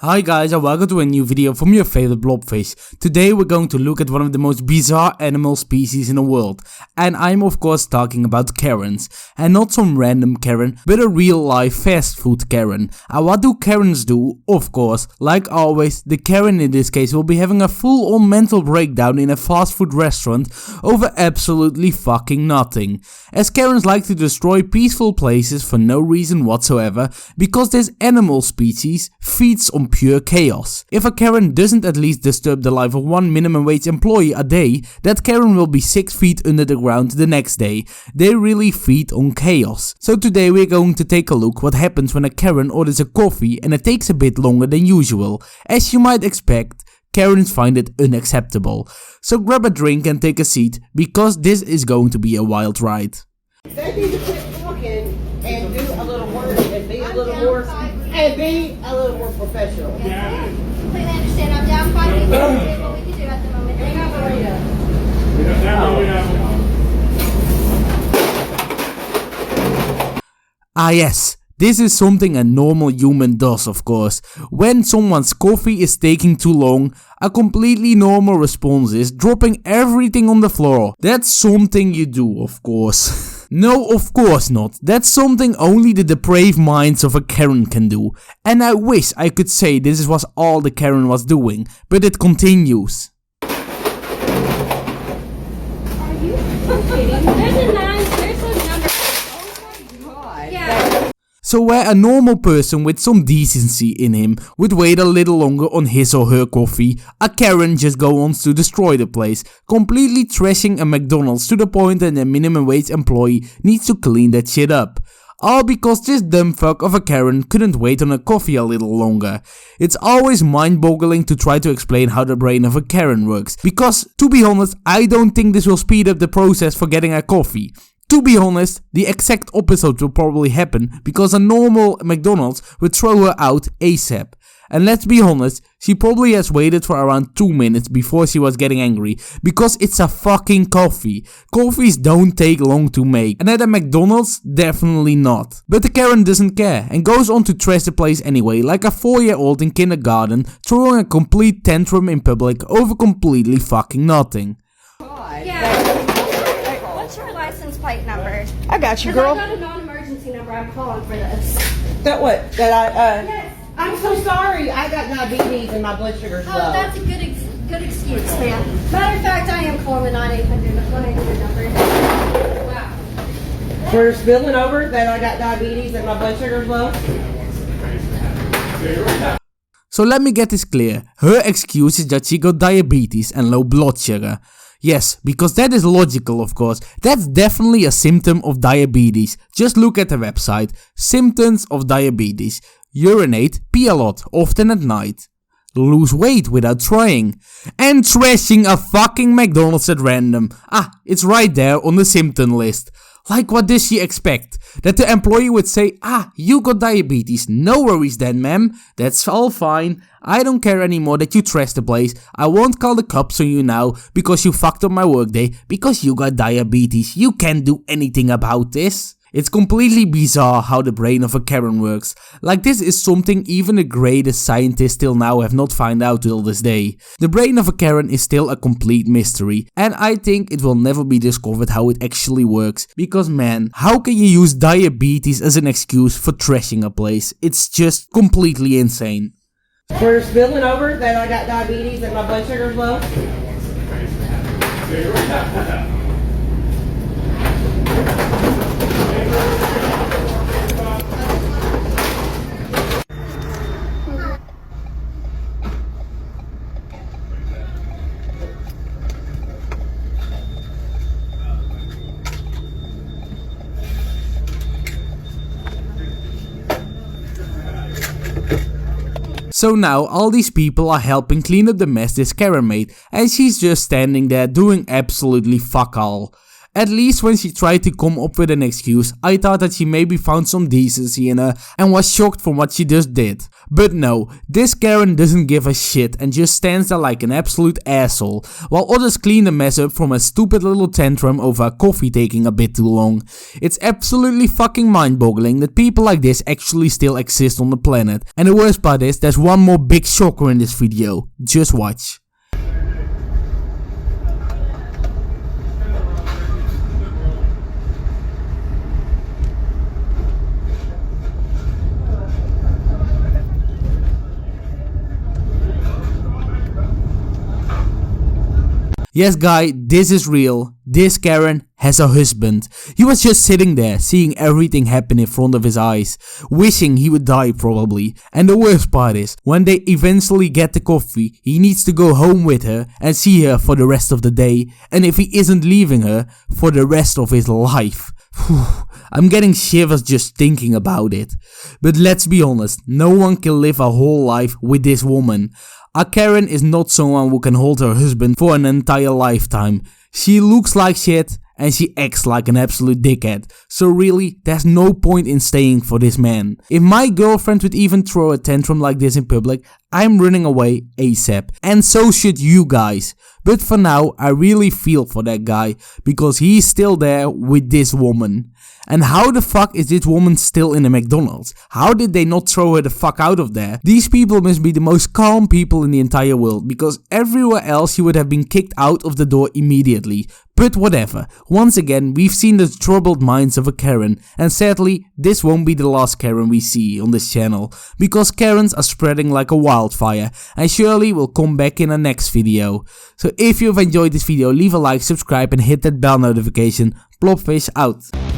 Hi guys and welcome to a new video from your favorite blobfish. Today we're going to look at one of the most bizarre animal species in the world. And I'm of course talking about Karens. And not some random Karen, but a real life fast food Karen. And what do Karens do? Of course, like always, the Karen in this case will be having a full on mental breakdown in a fast food restaurant over absolutely fucking nothing. As Karens like to destroy peaceful places for no reason whatsoever, because this animal species feeds on pure chaos. If a Karen doesn't at least disturb the life of one minimum wage employee a day, that Karen will be 6 feet under the ground the next day. They really feed on chaos. So today we're going to take a look what happens when a Karen orders a coffee and it takes a bit longer than usual. As you might expect, Karens find it unacceptable. So grab a drink and take a seat, because this is going to be a wild ride. They need to quit talking and do a little work and be a little more professional. Yes, completely understand. I'm down 5 people. We'll see what we can do at the moment. Hang on, Ah yes, this is something a normal human does, of course. When someone's coffee is taking too long, a completely normal response is dropping everything on the floor. That's something you do, of course. No, of course not. That's something only the depraved minds of a Karen can do. And I wish I could say this was all the Karen was doing, but it continues. Are you kidding? There's a number. Oh my god. Yeah. So where a normal person with some decency in him would wait a little longer on his or her coffee, a Karen just goes on to destroy the place, completely trashing a McDonald's to the point that a minimum wage employee needs to clean that shit up. All because this dumb fuck of a Karen couldn't wait on a coffee a little longer. It's always mind-boggling to try to explain how the brain of a Karen works, because to be honest, I don't think this will speed up the process for getting a coffee. To be honest, the exact opposite will probably happen, because a normal McDonald's would throw her out ASAP. And let's be honest, she probably has waited for around 2 minutes before she was getting angry, because it's a fucking coffee. Coffees don't take long to make, and at a McDonald's, definitely not. But the Karen doesn't care, and goes on to trash the place anyway, like a 4-year-old in kindergarten, throwing a complete tantrum in public over completely fucking nothing. Yeah. What's your license plate number? I got you, girl. I got a non-emergency number. I'm calling for this. That what? That I Yes. I'm so sorry. I got diabetes and my blood sugar's Oh, low. that's a good excuse, ma'am. Matter of fact, I am calling the 1-800 number. Wow. We're spilling over that I got diabetes and my blood sugar's low. So let me get this clear. Her excuse is that she got diabetes and low blood sugar. Yes, because that is logical, of course. That's definitely a symptom of diabetes. Just look at the website. Symptoms of diabetes. Urinate, pee a lot, often at night. Lose weight without trying. And trashing a fucking McDonald's at random. Ah, it's right there on the symptom list. Like, what does she expect? That the employee would say, ah, you got diabetes, no worries then, ma'am. That's all fine. I don't care anymore that you trash the place. I won't call the cops on you now because you fucked up my workday, because you got diabetes. You can't do anything about this. It's completely bizarre how the brain of a Karen works. Like, this is something even the greatest scientists till now have not found out till this day. The brain of a Karen is still a complete mystery, and I think it will never be discovered how it actually works. Because man, how can you use diabetes as an excuse for trashing a place? It's just completely insane. We're spilling over that I got diabetes and my blood sugar's low. So now all these people are helping clean up the mess this Karen made, and she's just standing there doing absolutely fuck all. At least when she tried to come up with an excuse, I thought that she maybe found some decency in her and was shocked from what she just did. But no, this Karen doesn't give a shit and just stands there like an absolute asshole, while others clean the mess up from a stupid little tantrum over a coffee taking a bit too long. It's absolutely fucking mind-boggling that people like this actually still exist on the planet. And the worst part is, there's one more big shocker in this video. Just watch. Yes guy, this is real. This Karen has a husband. He was just sitting there, seeing everything happen in front of his eyes, wishing he would die probably. And the worst part is, when they eventually get the coffee, he needs to go home with her and see her for the rest of the day. And if he isn't leaving her, for the rest of his life. I'm getting shivers just thinking about it. But let's be honest, no one can live a whole life with this woman. A Karen is not someone who can hold her husband for an entire lifetime. She looks like shit and she acts like an absolute dickhead. So really, there's no point in staying for this man. If my girlfriend would even throw a tantrum like this in public, I'm running away ASAP. And so should you guys. But for now, I really feel for that guy because he's still there with this woman. And how the fuck is this woman still in a McDonald's? How did they not throw her the fuck out of there? These people must be the most calm people in the entire world, because everywhere else she would have been kicked out of the door immediately. But whatever, once again we've seen the troubled minds of a Karen, and sadly this won't be the last Karen we see on this channel, because Karens are spreading like a wildfire and surely will come back in a next video. So if you've enjoyed this video, leave a like, subscribe and hit that bell notification. Blobfish out.